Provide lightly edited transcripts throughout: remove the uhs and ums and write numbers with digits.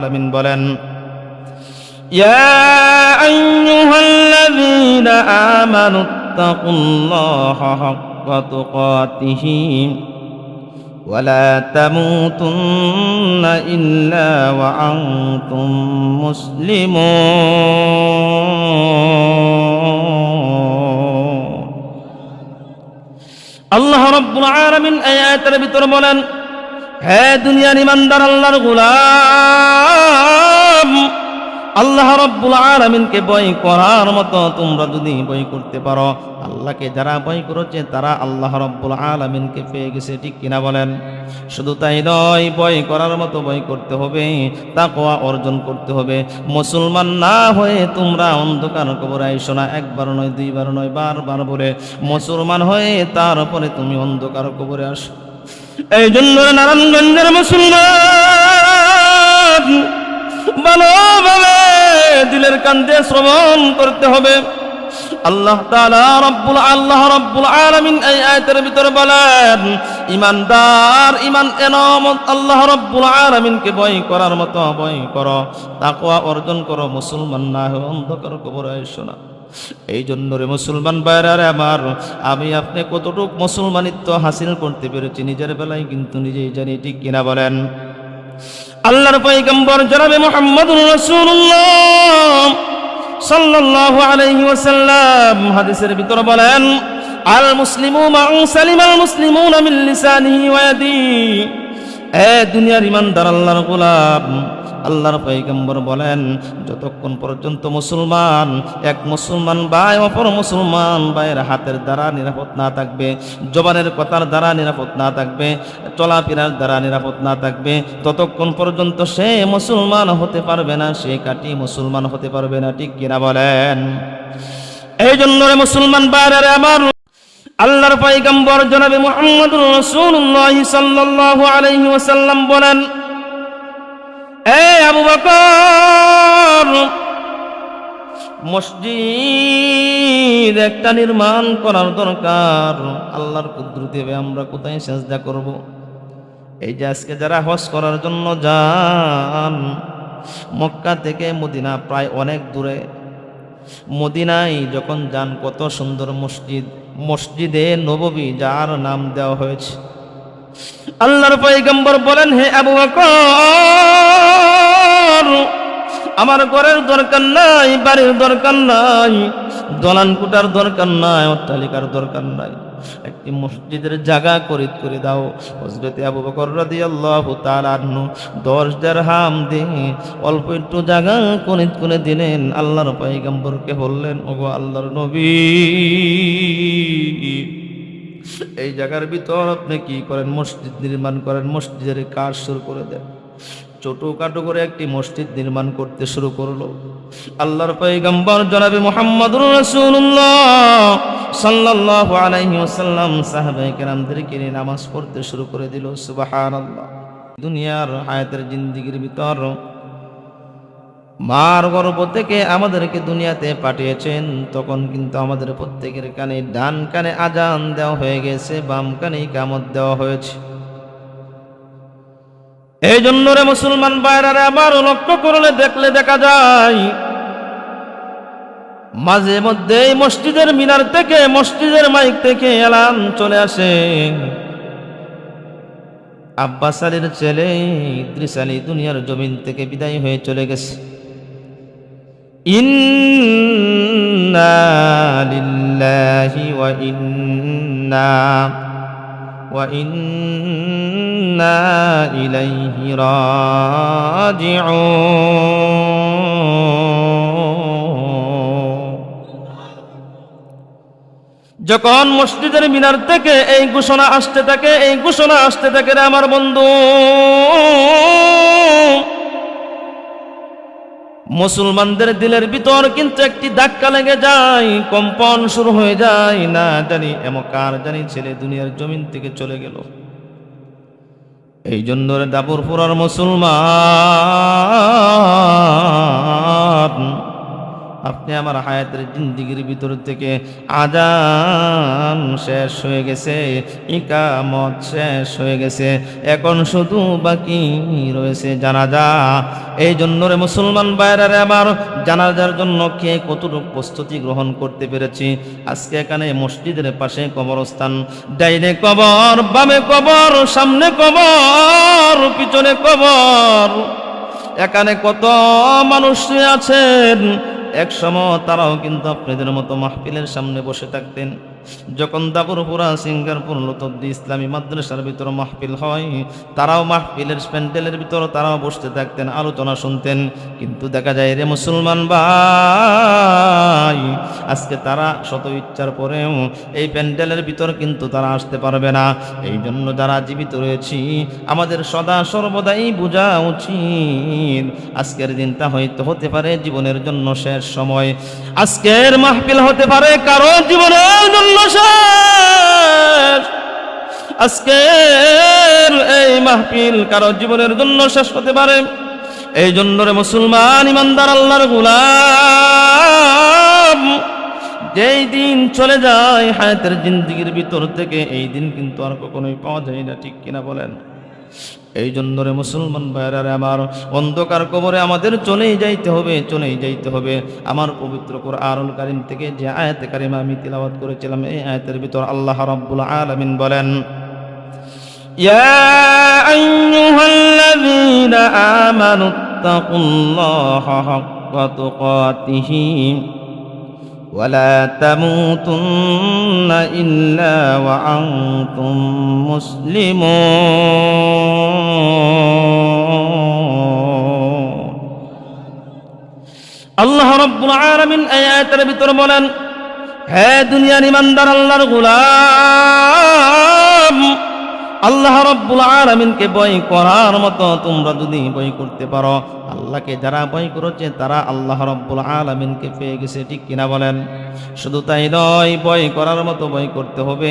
আলামিন বলেন, ইয়া আইয়ুহাল্লাযীনা আমানুত্তাকুল্লাহা হাক্কা তুকাতিহি ওয়া লা তামুতুন্না ইল্লা ওয়া আনতুম মুসলিমুন। আল্লাহ রাব্বুল আলামিন এই আয়াতের ভিতর বলেন, হে দুনিয়ার ইমানদার আল্লাহর গোলাম, আল্লাহ রাব্বুল আলামিনকে ভয় করার মতো তোমরা যদি ভয় করতে পারো, আল্লাহকে যারা ভয় করেছে তারা আল্লাহ রাব্বুল আলামিনকে পেয়ে গেছে, ঠিক কিনা বলেন? শুধু তাই নয়, ভয় করার মতো ভয় করতে হবে, তাকওয়া অর্জন করতে হবে। মুসলমান না হয়ে তোমরা অন্ধকার কবরে আইসো না। একবার নয়, দুইবার নয়, বারবার বলে মুসলমান হয়ে তারপরে তুমি অন্ধকার কবরে আসো। এই জন্য নারায়ণগঞ্জের মুসলমান ভালোভাবে দিলের কান্দে শ্রবণ করতে হবে। আল্লাহ রাব্বুল আলামিন এই আয়াতের ভিতরে বলেন, ইমানদার ইমান এনামত আল্লাহ রাব্বুল আলামিনকে ভয় করার মতো ভয় করো, তাকওয়া অর্জন করো, মুসলমান না হয়ে অন্ধকার কবরে আইসো না। এই জন্য রে মুসলমান ভাইরা আমার, আমি আপনি কতটুকু মুসলমানিত্ব হাসিল করতে পেরেছি নিজের বেলায় কিন্তু নিজেই জানি, ঠিক কিনা বলেন? আল্লাহর পয়গম্বর জনাবে মুহাম্মদুর রাসূলুল্লাহ সাল্লাল্লাহু আলাইহি ওয়াসাল্লাম হাদিসের ভিতরে বলেন, আল মুসলিমু মান সালিমাল মুসলিমুনা মিন লিসানিহি ওয়া ইয়াদিহি। এ দুনিয়ার ইমানদার আল্লাহর গোলাম, আল্লাহর পয়গম্বর বলেন, যতক্ষণ পর্যন্ত মুসলমান এক মুসলমান ভাই অপর মুসলমান ভাইয়ের হাতের দ্বারা নিরাপদ না থাকবে, জবানের কথার দ্বারা নিরাপদ না থাকবে, চলাফেরার দ্বারা নিরাপদ না থাকবে, ততক্ষণ পর্যন্ত সে মুসলমান হতে পারবে না, সে কাটি মুসলমান হতে পারবে না, ঠিক কিনা বলেন? এই জন্য মুসলমান ভাইরা আমার, আল্লাহর পয়গম্বর জনাবে মুহাম্মদুর রাসূলুল্লাহ সাল্লাল্লাহু আলাইহি ওয়াসাল্লাম বলেন, এ আবু বকর, মসজিদ একটা নির্মাণ করার দরকার। আল্লাহর কুদরতে আমরা কোথায় সিজদা করব? এই যে আজকে যারা হজ করার জন্য যান, মক্কা থেকে মদিনা প্রায় অনেক দূরে, মদিনায় যখন যান কত সুন্দর মসজিদ, মসজিদে নববী যার নাম দেওয়া হয়েছে। আল্লাহর পয়গম্বর বলেন, হে আবু বকর, আমার ঘরের দরকার নাই, বাড়ির দরকার নাই, দলান কোটার দরকার নাই, অট্টালিকার দরকার নাই, একটি মসজিদের জায়গা করে দাও। হযরত আবু বকর রাদিয়াল্লাহু তাআলা আনহু 10 দিরহাম দিয়ে অল্প একটু জায়গা করে দিলেন। আল্লাহর পয়গম্বরকে বললেন, ওগো আল্লাহর নবী, এই জায়গার ভিতর আপনি কি করেন? মসজিদ নির্মাণ করেন। মসজিদের কাজ শুরু করে দেন। ছোটখাটো করে একটি মসজিদ নির্মাণ করতে শুরু করলো। আল্লাহর পয়গম্বর জনাবে মুহাম্মদুর রাসূলুল্লাহ সাল্লাল্লাহু আলাইহি ওয়াসাল্লাম সাহাবায়ে কেরামদেরকে নিয়ে নামাজ পড়তে শুরু করে দিল। সুবহানাল্লাহ। দুনিয়ার হায়াতের জিন্দেগির ভিতর মার গর্ভ থেকে আমাদেরকে দুনিয়াতে পাঠিয়েছেন, তখন কিন্তু আমাদের প্রত্যেকের কানে, ডান কানে আজান দেওয়া হয়ে গেছে, বাম কানে ইকামত দেওয়া হয়েছে। এই জন্য রে মুসলমান ভাইরা আমার, লক্ষ্য করলে দেখলে দেখা যায় মাঝে মধ্যে এই মসজিদের মিনার থেকে, মসজিদের মাইক থেকে এলান চলে আসে, আব্বাস আলীর ছেলে ইদ্রিস আলী দুনিয়ার জমিন থেকে বিদায় হয়ে চলে গেছে। ইন্না লিল্লাহি ওয়া ইন্না ইলাইহি রাজিউন। যখন মসজিদের মিনার থেকে এই ঘোষণা আসতে থাকে, এই ঘোষণা আসতে থাকে রে আমার বন্ধু, মুসলমানদের দিলের ভিতর কিন্তু একটি ধাক্কা লেগে যায়, কম্পন শুরু হয়ে যায়। না জানি এমকার জানি ছেলে দুনিয়ার জমিন থেকে চলে গেল। এই জন্য দাপুরপুরার মুসলমান, আপনি আমার হায়াতের জিন্দেগির ভিতর থেকে আযান শেষ হয়ে গেছে, ইকামত শেষ হয়ে গেছে, এখন শুধু বাকি রয়েছে জানাজা। এই জন্য রে মুসলমান ভাইরা রে আমার, জানাজার জন্য কে কতটুকু প্রস্তুতি গ্রহণ করতে পেরেছি। আজকে এখানে মসজিদের পাশে কবরস্থান, ডাইনে কবর, বামে কবর, সামনে কবর, পিছনে কবর। এখানে কত মানুষ আছেন, এক সময় তারাও কিন্তু আপনাদের মতো মাহফিলের সামনে বসে থাকতেন। যখন দাপুরপুরা সিঙ্গারপুর লতদ্দি ইসলামী মাদ্রাসার ভিতর মাহফিল হয়, তারাও মাহফিলের প্যান্ডেলের ভিতর তারাও বসতে থাকতেন, আলোচনা শুনতেন। কিন্তু দেখা যায় রে মুসলমান ভাই, আজকে তারা শত ইচ্ছার পরেও এই প্যান্ডেলের ভিতর কিন্তু তারা আসতে পারবে না। এই জন্য যারা জীবিত রয়েছি আমাদের সদা সর্বদাই বোঝা উচিত, আজকের দিনটা হয়তো হতে পারে জীবনের জন্য শেষ সময়। আজকের মাহফিল হতে পারে কারো জীবনের জন্য শেষ। আজকের এই মাহফিল কারো জীবনের জন্য শেষ হতে পারে। এই জন্য রে মুসলমান ইমানদার আল্লাহর গোলাম, যেই দিন চলে যায় হায়াতের জিন্দেগির ভিতর থেকে, এই দিন কিন্তু আর কখনোই পাওয়া যায় না, ঠিক কিনা বলেন? এই জন্য রে মুসলমান ভাইরা আমার, অন্ধকার কবরে আমাদের চলেই যাইতে হবে, চলেই যাইতে হবে। আমার পবিত্র কোরআনুল কারীম থেকে যে আয়াতে কারিমা আমি তিলাওয়াত করেছিলাম, এই আয়াতের ভিতর আল্লাহ রাব্বুল আলামিন বলেন, ইয়া আইয়ুহাল্লাযীনা আমানুত্তাকুল্লাহা হাক্কা তুকাতিহি ولا تموتن إلا وأنتم مسلمون। আল্লাহ রাব্বুল আলামিন এই আয়াতের ভিতর বলেন, হে দুনিয়ার ইমানদার আল্লাহর গোলাম, আল্লাহ রাব্বুল আলামিনকে ভয় করার মতো তোমরা যদি ভয় করতে পারো, আল্লাহকে যারা ভয় করেছে তারা আল্লাহ রাব্বুল আলামিনকে পেয়ে গেছে, ঠিক কিনা বলেন? শুধু তাই নয়, ভয় করার মতো ভয় করতে হবে,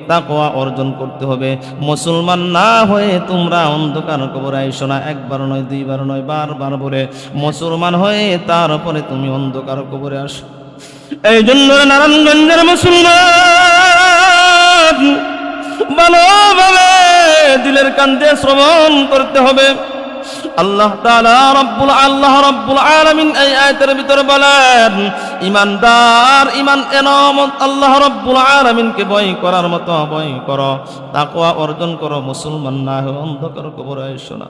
তাকওয়া অর্জন করতে হবে। মুসলমান না হয়ে তোমরা অন্ধকার কবরে আইসো না, একবার নয়, দুইবার নয়, বারবার বলে মুসলমান হয়ে তারপরে তুমি অন্ধকার কবরে আসো। এই জন্য নারায়ণগঞ্জের মুসলমান ভালোভাবে দিলের কান্দে শ্রবণ করতে হবে। আল্লাহ রাব্বুল আলামিন এই আয়াতের ভিতরে বলেন, ইমানদার, ইমান এনামত, আল্লাহ রাব্বুল আলামিনকে ভয় করার মতো ভয় করো, তাকওয়া অর্জন করো, মুসলমান না হয়ে অন্ধকার কবরে আইসো না।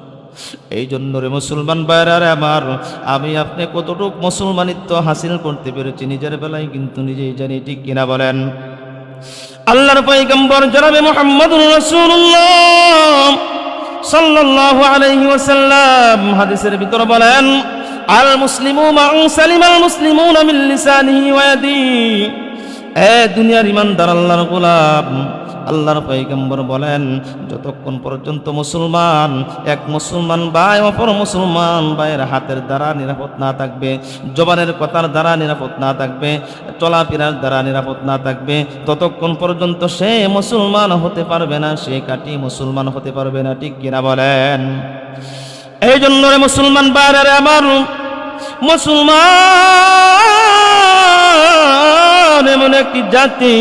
এই জন্য রে মুসলমান ভাইরা আমার, আমি আপনি কতটুক মুসলমানিত্ব হাসিল করতে পেরেছি নিজের বেলায় কিন্তু নিজেই জানি, ঠিক কিনা বলেন? আল্লাহর পয়গম্বর জনাবে মুহাম্মদুর রাসূলুল্লাহ সাল্লাল্লাহু আলাইহি ওয়াসাল্লাম হাদিসের ভিতর বলেন, আল মুসলিমু মান সালিমাল মুসলিমুনা মিন লিসানিহি ওয়া ইয়াদিহি। এ দুনিয়ার ইমানদার আল্লাহর গোলাম, আল্লাহর পয়গম্বর বলেন, যতক্ষণ পর্যন্ত মুসলমান এক মুসলমান ভাই অপর মুসলমান ভাইয়ের হাতের দ্বারা নিরাপদ না থাকবে, জবানের কথার দ্বারা নিরাপদ না থাকবে, চলাফেরার দ্বারা নিরাপদ না থাকবে, ততক্ষণ পর্যন্ত সে মুসলমান হতে পারবে না, সে কাটি মুসলমান হতে পারবে না, ঠিক কিনা বলেন? এই জন্য রে মুসলমান ভাইরা আমার, মুসলমান এমন একটি জাতি,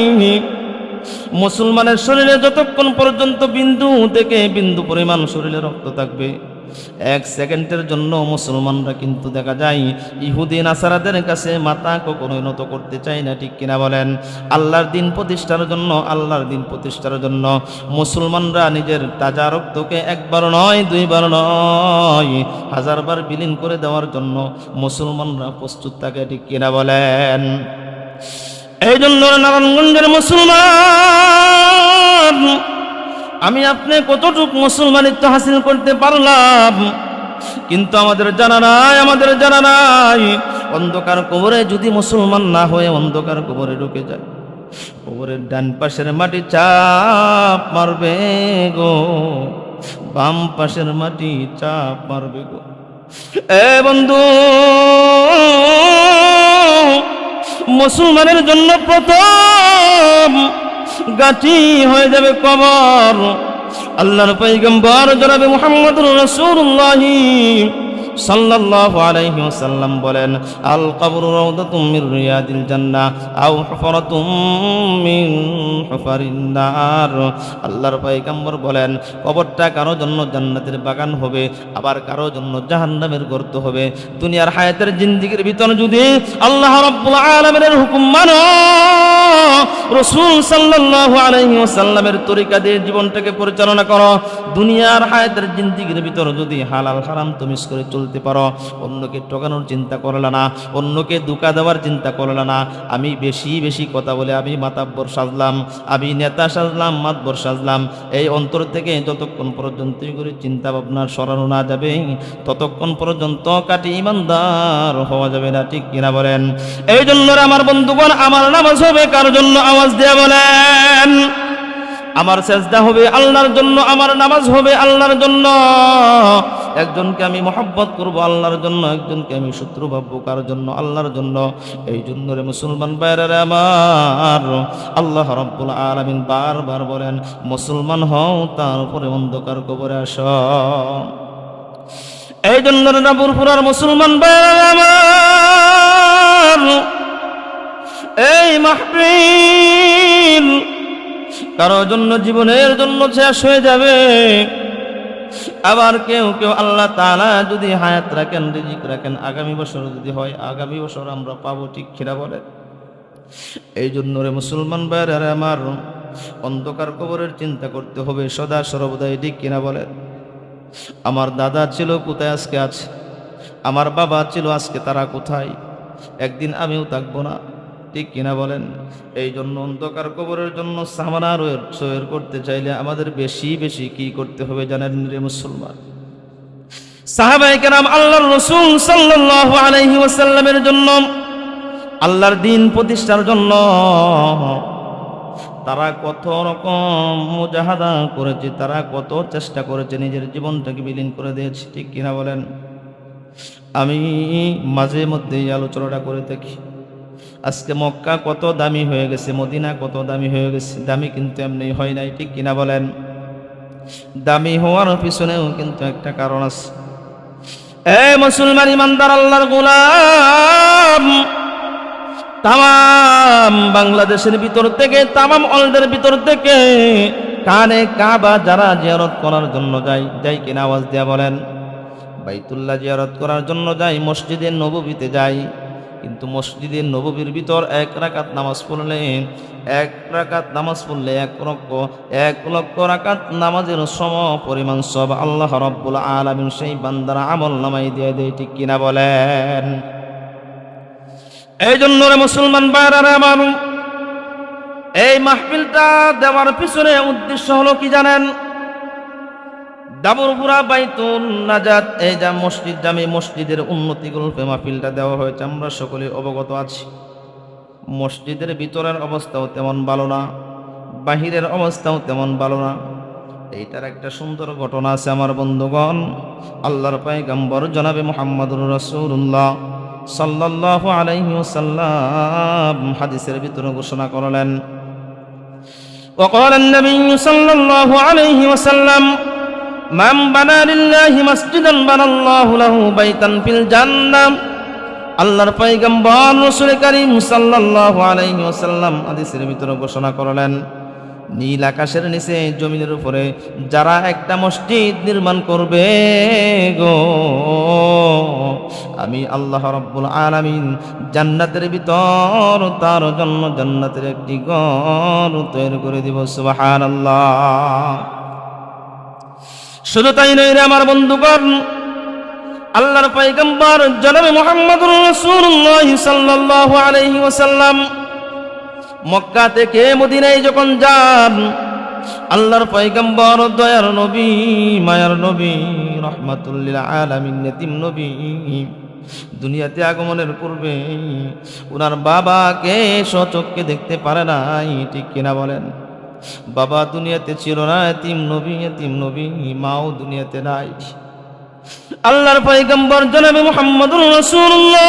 মুসলমানের শরীরে যতক্ষণ পর্যন্ত বিন্দু থেকে বিন্দু পরিমাণ শরীরে রক্ত থাকবে, এক সেকেন্ডের জন্য মুসলমানরা কিন্তু দেখা যায় ইহুদি নাসারাদের কাছে মাথা কখনোই নত করতে চায় না, ঠিক কিনা বলেন? আল্লাহর দিন প্রতিষ্ঠার জন্য, আল্লাহর দিন প্রতিষ্ঠার জন্য মুসলমানরা নিজের তাজা রক্তকে একবার নয়, দুইবার নয়, হাজারবার বিলীন করে দেওয়ার জন্য মুসলমানরা প্রস্তুত থাকে, ঠিক কিনা বলেন? এই জন্য নারায়ণগঞ্জের মুসলমান, আমি আপনি কতটুকু মুসলমানিত্ব হাসিল করতে পারলাম কিন্তু আমাদের জানা নাই, অন্ধকার কবরে যদি মুসলমান না হয়ে অন্ধকার কবরে ঢুকে যায়, কবরের ডান পাশের মাটি চাপ মারবে গো, বাম পাশের মাটি চাপ মারবে গো। এ বন্ধু, মুসলমানের জন্য প্রথম গাছি হয়ে যাবে কবর। আল্লাহর পয়গম্বর জনাবে মুহাম্মদুর রাসূলুল্লাহ সাল্লাল্লাহু আলাইহি ওয়াসাল্লাম বলেন, আল কবরু রাউদাতুম মির রিয়াদিল জান্নাহ আও হুফরাতুম মিন হুফারিন নার। আল্লাহর পয়গম্বর বলেন, কবরটা কারো জন্য জান্নাতের বাগান হবে, আবার কারো জন্য জাহান্নামের গর্ত হবে। দুনিয়ার হায়াতের জিন্দেগির ভিতর যদি আল্লাহ রাব্বুল আলামিনের হুকুম মানো, রাসূল সাল্লাল্লাহু আলাইহি ওয়াসাল্লামের তরিকা দিয়ে জীবনটাকে পরিচালনা করো, দুনিয়ার হায়াতের জিন্দেগির ভিতর যদি হালাল হারাম তমিজ করে চলতে পারো, অন্যকে ঠকানোর চিন্তা করলে না, অন্যকে ধোঁকা দেওয়ার চিন্তা করলে না, আমি বেশি বেশি কথা বলে আমি মাতাব্বর সাজলাম, আমি নেতা সাজলাম, মাতবর সাজলাম, এই অন্তর থেকে যতক্ষণ পর্যন্ত করে চিন্তা ভাবনা সরানো না যাবে, ততক্ষণ পর্যন্ত কাটি ইমানদার হওয়া যাবে না। ঠিক কিনা বলেন? এই জন্য আমার বন্ধুগণ, আমার নামাজ হবে কার জন্য? আওয়াজ দিয়ে বলেন। আমার সেজদা হবে আল্লাহর জন্য, আমার নামাজ হবে আল্লাহর জন্য। একজনকে আমি মহব্বত করব আল্লাহর জন্য, একজনকে আমি শত্রু ভাববো কার জন্য? আল্লাহর জন্য। এই জন্য রে মুসলমান ভাইরা আমার, আল্লাহ রাব্বুল আলামিন বারবার বলেন, মুসলমান হও, তারপরে অন্ধকার কবরে আসো। এই জন্য রে নবুরপুরার মুসলমান ভাইরা আমার, এই মাহফিল কারো জন্য জীবনের জন্য শেষ হয়ে যাবে, আবার কেউ কেউ আল্লাহ তাআলা যদি হায়াত রাখেন, রিজিক রাখেন, আগামী বছর যদি হয়, আগামী বছর আমরা পাবো। ঠিক কিনা বলে? এই জন্য রে মুসলমান ভাইরা আমার, অন্ধকার কবরের চিন্তা করতে হবে সদা সর্বদাই। ঠিক কিনা বলে? আমার দাদা ছিল কোথায়, আজকে আছে। আমার বাবা ছিল, আজকে তারা কোথায়? একদিন আমিও থাকবো না। ঠিক কিনা বলেন? এই জন্য অন্ধকার কবরের জন্য সামানা সয়ের করতে চাইলে আমাদের বেশি বেশি কি করতে হবে জানেন রে মুসলমান? সাহাবায়ে কেরাম আল্লাহর রাসূল সাল্লাল্লাহু আলাইহি ওয়াসাল্লামের জন্য, আল্লাহর দ্বীন প্রতিষ্ঠার জন্য তারা কত রকম মুজাহাদা করেছে, তারা কত চেষ্টা করেছে, নিজের জীবনটাকে বিলীন করে দিয়েছে। ঠিক কিনা বলেন? আমি মাঝে মধ্যে এই আলোচনাটা করে থাকি। আজকে মক্কা কত দামি হয়ে গেছে, মদিনা কত দামি হয়ে গেছে। দামি কিন্তু এমনি হয় নাই। ঠিক কিনা বলেন? দামি হওয়ার পিছনেও কিন্তু একটা কারণ আছে। মুসলমান ইমানদার আল্লাহর গোলাম, তাম বাংলাদেশের ভিতর থেকে, তাম ওয়ার্ল্ডের ভিতর থেকে কানে কাবা যারা জিয়ারত করার জন্য যাই কিনা আওয়াজ দিয়া বলেন? বাইতুল্লাহ জিয়ারত করার জন্য যাই, মসজিদে নববীতে যাই, কিন্তু মসজিদে নববীর ভিতর এক রাকাত নামাজ পড়লে, এক রাকাত নামাজ পড়লে এক লক্ষ রাকাত নামাজের সম পরিমাণ সব আল্লাহ রাব্বুল আলামিন সেই বান্দার আমল নামাই দিয়ে দেয়। ঠিক কিনা বলেন? এই জন্য রে মুসলমান ভাইরা আমার, এই মাহফিলটা দেওয়ার পিছনে উদ্দেশ্য হলো কি জানেন? দাবুরপুরা বাইতুল নাজাত, এই যা মসজিদ, জামি মসজিদের উন্নতি গল্পে মাহফিলটা দেওয়া হয়েছে, আমরা সকলে অবগত আছি। মসজিদের ভিতরের অবস্থাও তেমন ভালো না, বাহিরের অবস্থাও তেমন ভালো না। এইটার একটা সুন্দর ঘটনা আছে আমার বন্ধুগণ। আল্লাহর পয়গম্বর জনাবে মুহাম্মদুর রাসূলুল্লাহ সাল্লাল্লাহু আলাইহি ওয়াসাল্লাম হাদিসের ভিতরে ঘোষণা করলেন, وقال النبي صلى الله عليه وسلم من بنى لله مسجدا بنى الله له بيتا في الجنة। আল্লাহর পয়গম্বর রাসূল করিম সাল্লাল্লাহু আলাইহি ওয়াসাল্লাম হাদিসের ভিতরে ঘোষণা করলেন, নীল আকাশের নিচে জমিনের উপরে যারা একটা মসজিদ নির্মাণ করবে গো, আমি আল্লাহ রাব্বুল আলামিন জান্নাতের ভিতর তার জন্য জান্নাতের একটি ঘর তৈরি করে দিব। সুবহানাল্লাহ। শুধু তাই নয় রে আমার বন্ধুগণ, আল্লাহর পয়গম্বর জনাবে মুহাম্মদুর রাসূলুল্লাহ সাল্লাল্লাহু আলাইহি ওয়াসাল্লাম মক্কা থেকে মদিনায় যখন যান, আল্লাহর পয়গম্বর দয়ার নবী, মায়ার নবী, রাহমাতুল লিল আলামিন, নেতিম নবী, দুনিয়াতে আগমনের পূর্বে ওনার বাবাকে স্বচক্ষে দেখতে পারে নাই। ঠিক কিনা বলেন? বাবা দুনিয়াতে ছিল না, এতিম নবী, মাও দুনিয়াতে নাই। আল্লাহর পয়গম্বর জনাবে মুহাম্মদুর রাসূলুল্লাহ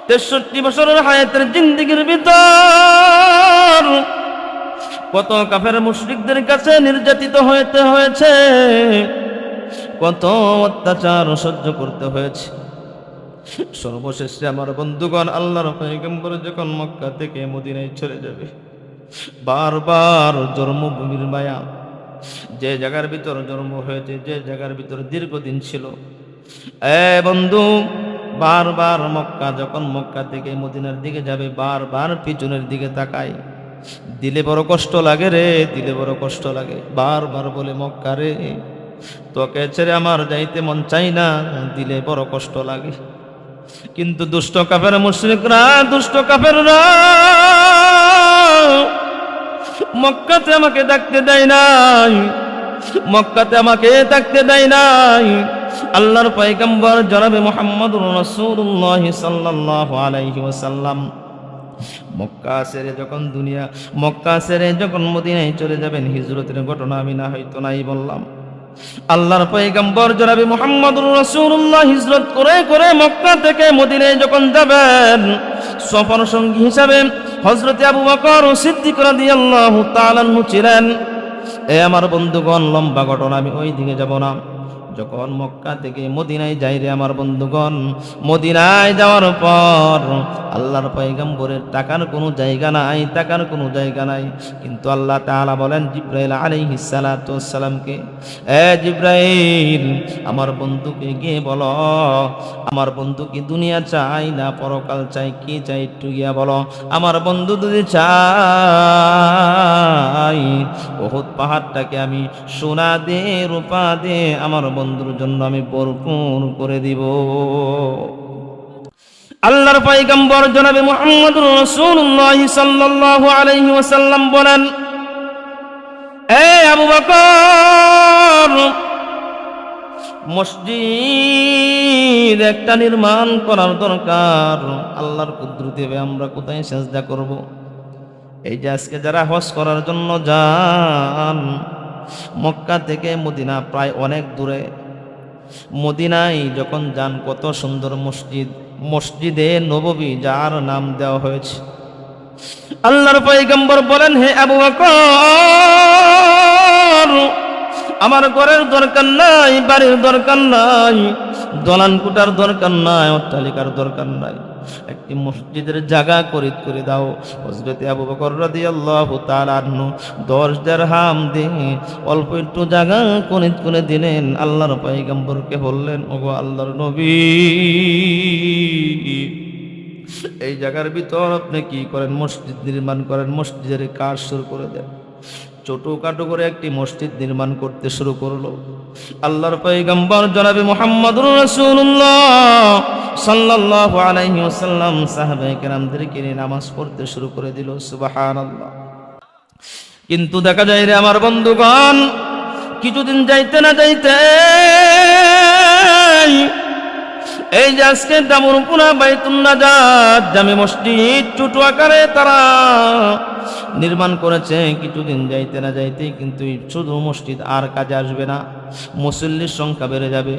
63 বছরের হায়াতের জিন্দেগির ভিতর কত কাফের মুশরিকদের কাছে নির্যাতিত হয়েছে, কত অত্যাচার সহ্য করতে হয়েছে। সর্বশেষে আমার বন্ধুগণ, আল্লাহর পয়গম্বর যখন মক্কা থেকে মদিনায় চলে যাবে, বারবার জন্মভূমির মায়া, যে জায়গার ভিতর জন্ম হয়েছে, যে জায়গার ভিতর দীর্ঘদিন ছিল, বন্ধু, বারবার যখন মক্কা থেকে মদিনার দিকে যাবে, বারবার পিছনের দিকে তাকায়। দিলে বড় কষ্ট লাগে রে, দিলে বড় কষ্ট লাগে। বারবার বলে, মক্কা রে, তোকে ছেড়ে আমার যাইতে মন চাই না, দিলে বড় কষ্ট লাগে। কিন্তু দুষ্ট কাফের মুশরিকরা, দুষ্ট কাফেররা মক্কাতে আমাকে থাকতে দেয় নাই, মক্কাতে আমাকে থাকতে দেয় নাই। আল্লাহর পয়গম্বর জনাবে মুহাম্মদুর রাসূলুল্লাহ সাল্লাল্লাহু আলাইহি ওয়াসাল্লাম মক্কা ছেড়ে যখন মদিনায় চলে যাবেন, হিজরতের ঘটনা আমি না হয়তো নাই বললাম। আল্লাহর পয়গম্বর জনাবে মুহাম্মদুর রাসূলুল্লাহ হিজরত করে করে মক্কা থেকে মদিনায় যখন যাবেন, সফর সঙ্গী হিসাবে হযরত আবু বকর সিদ্দিক রাদিয়াল্লাহু তাআলা আনহু ছিলেন। আমার বন্ধুগণ, লম্বা ঘটনা, আমি ওই দিকে যাব না। যখন মক্কা থেকে মদিনায় যাই রে আমার বন্ধুগণ, মদিনায় যাওয়ার পর আল্লাহর পয়গম্বরের টাকার কোনো জায়গা নাই, টাকার কোনো জায়গা নাই। কিন্তু আল্লাহ তাআলা বলেন জিবরাইল আলাইহিস সালাতু ওয়াস সালামকে, জিবরাইল, আমার বন্ধুকে গিয়ে বলো, আমার বন্ধু কি দুনিয়া চাই না পরকাল চাই, কি চাই একটু গিয়া বলো। আমার বন্ধু যদি চাই উহুদ পাহাড়টাকে আমি সোনা দে, রূপা দে, আমার বন্ধুর জন্য আমি ভরপুর করে দিব। আল্লাহর পয়গম্বর জনাবে মুহাম্মদুর রাসূলুল্লাহ সাল্লাল্লাহু আলাইহি ওয়াসাল্লাম বলেন, আবু বকর, মসজিদ একটা নির্মাণ করার দরকার। আল্লাহর কুদরতে আমরা কোথায় সিজদা করব? এই যে আজকে যারা হজ করার জন্য যান, মক্কা থেকে মদিনা প্রায় অনেক দূরে। মদিনায় যখন যান, কত সুন্দর মসজিদ, মসজিদে নববী, যার নাম দেওয়া হয়েছে। আল্লাহর পয়গম্বর বলেন, হে আবু বকর, আমার ঘরের দরকার নাই, বাড়ির দরকার নাই, দলান কুটার দরকার নাই, অট্টালিকার দরকার নাই, একটি মসজিদের জায়গা করে দাও। হযরত আবু বকর রাদিয়াল্লাহু তাআলা আনহু 10 দিরহাম দিয়ে অল্প একটু জায়গা করে দিলেন। আল্লাহর পয়গম্বরকে বললেন, ওগো আল্লাহর নবী, এই জায়গার ভিতর আপনি কি করেন? মসজিদ নির্মাণ করেন, মসজিদের কাজ শুরু করে দেন। ছোটখাটো করে একটি মসজিদ নির্মাণ করতে শুরু করলো। আল্লাহর পয়গম্বর জনাবে মুহাম্মদুর রাসূলুল্লাহ সাল্লাল্লাহু আলাইহি ওয়াসাল্লাম সাহাবায়ে কেরামদেরকে নিয়ে নামাজ পড়তে শুরু করে দিল। সুবহানাল্লাহ। কিন্তু দেখা যায় রে আমার বন্ধুগণ, কিছুদিন যাইতে না যাইতে এই যে আজকে দামুরপুরা বাইতুন নাজাত জামে মসজিদ ছোট আকারে তারা নির্মাণ করেছে। কিছুদিন যাইতে না যাইতে কিন্তু শুধু মসজিদ আর কাজে আসবে না, মুসল্লির সংখ্যা বেড়ে যাবে,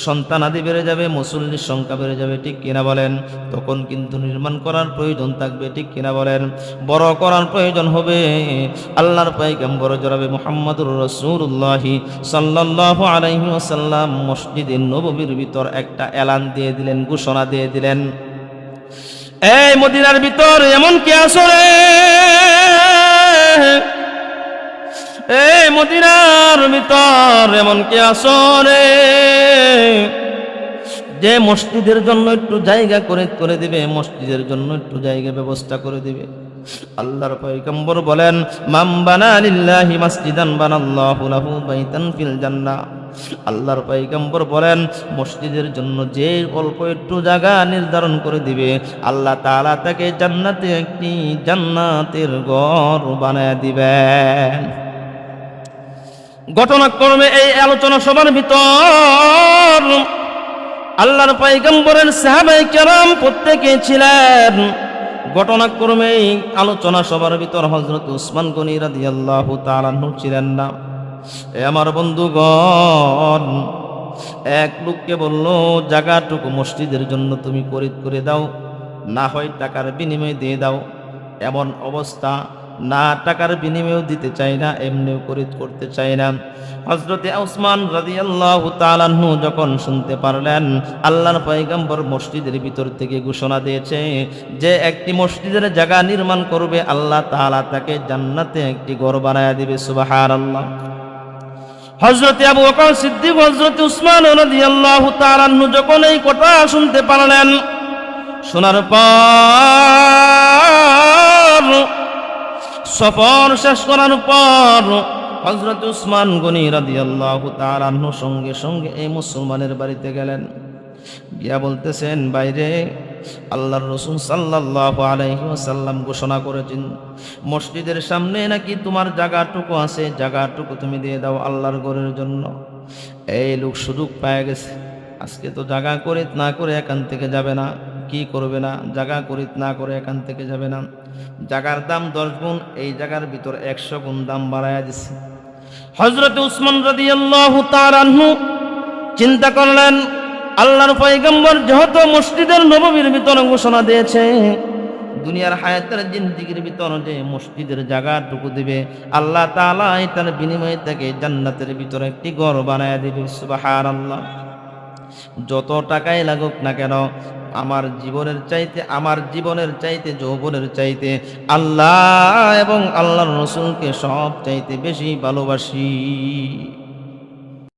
সন্তানাদি বেড়ে যাবে, মুসল্লির সংখ্যা বেড়ে যাবে, ঠিক কিনা বলেন? তখন কিন্তু নির্মাণ করার প্রয়োজন থাকবে, ঠিক কিনা বলেন? বড় করার প্রয়োজন হবে। আল্লাহর পয়গম্বর জনাবে মুহাম্মদুর রাসূলুল্লাহ সাল্লাল্লাহু আলাইহি ওয়াসাল্লাম মসজিদে নববীর ভিতর একটা এলান দিয়ে দিলেন, ঘোষণা দিয়ে দিলেন, এই মদিনার ভিতর এমন কি আসরে, এই মদিনার ভিতর এমন কি আসরে যে মসজিদের জন্য একটু জায়গা করে দিবে, মসজিদের জন্য একটু জায়গা ব্যবস্থা করে দিবে। আল্লাহর পয়গম্বর বলেন, মান বানা লিল্লাহি মাসজিদান বানাল্লাহু লাহু বাইতান ফিল জান্নাহ। আল্লাহর পয়গম্বর বলেন, মসজিদের জন্য যে অল্প একটু জায়গা নির্ধারণ করে দিবে, আল্লাহ তাআলা তাকে জান্নাতে একটি জান্নাতের ঘর বানায় দিবেন। ঘটনাক্রমে এই আলোচনা সবার ভিতর আল্লাহর পয়গম্বরের সাহাবায়ে কেরাম প্রত্যেকে ছিলেন। ঘটনাক্রমে এই আলোচনা সবার ভিতর হযরত উসমান গনি রাদিয়াল্লাহু তাআলা আনহু ছিলেন না। আমার বন্ধুগণ, এক লোককে বলল, জায়গাটুকু মসজিদের জন্য তুমি করে দাও, না হয় টাকার বিনিময়ে দিয়ে দাও। এমন অবস্থা না টাকার বিনিময়েও দিতে চাই না, এমনিও করতে চাই না। হযরতে উসমান রাদিয়াল্লাহু তাআলা আনহু যখন শুনতে পারলেন আল্লাহর পয়গম্বর মসজিদের ভিতর থেকে ঘোষণা দিয়েছে যে একটি মসজিদের জায়গা নির্মাণ করবে, আল্লাহ তাআলা তাকে জান্নাতে একটি ঘর বানায়া দিবে। সুবহানাল্লাহ। হযরতে আবু বকর সিদ্দিক, হযরতে উসমান রাদিয়াল্লাহু তাআলা আনহু যখন এই কথা শুনতে পারলেন, শোনার পর সফর শেষ করার পর হযরত উসমান গনি রাদিয়াল্লাহু তাআলা আনহু সঙ্গে সঙ্গে এই মুসলমানের বাড়িতে গেলেন। গিয়া বলতেছেন, বাইরে আল্লাহর রাসূল সাল্লাল্লাহু আলাইহি ওয়াসাল্লাম ঘোষণা করেছেন মসজিদের সামনে নাকি তোমার জায়গাটুকু আছে, জায়গাটুকু তুমি দিয়ে দাও আল্লাহর ঘরের জন্য। এই লোক সুযোগ পেয়ে গেছে, আজকে তো জায়গা করে না করে এখান থেকে যাবে না। কি করবে না? জায়গা করে না করে এখান থেকে যাবে না। জায়গার দাম 10 গুণ, এই জায়গার ভিতর 100 গুণ দাম বাড়ায়া দিছে। হযরত উসমান রাদিয়াল্লাহু তাআলা আনহু চিন্তা করলেন, আল্লাহর পয়গম্বর যেহেতু মসজিদের নববীর ভিতর ঘোষণা দিয়েছে দুনিয়ার হায়াতের জিন্দেগির ভিতর যে মসজিদের জায়গাটুকু দিবে, আল্লাহ তাআলা এটার বিনিময়ে তাকে জান্নাতের ভিতরে একটি ঘর বানায়া দিবে। সুবহানাল্লাহ। যত টাকাই লাগুক না কেন, আমার জীবনের চাইতে যৌবনের চাইতে আল্লাহ এবং আল্লাহর রাসূলকে সব চাইতে বেশি ভালোবাসি।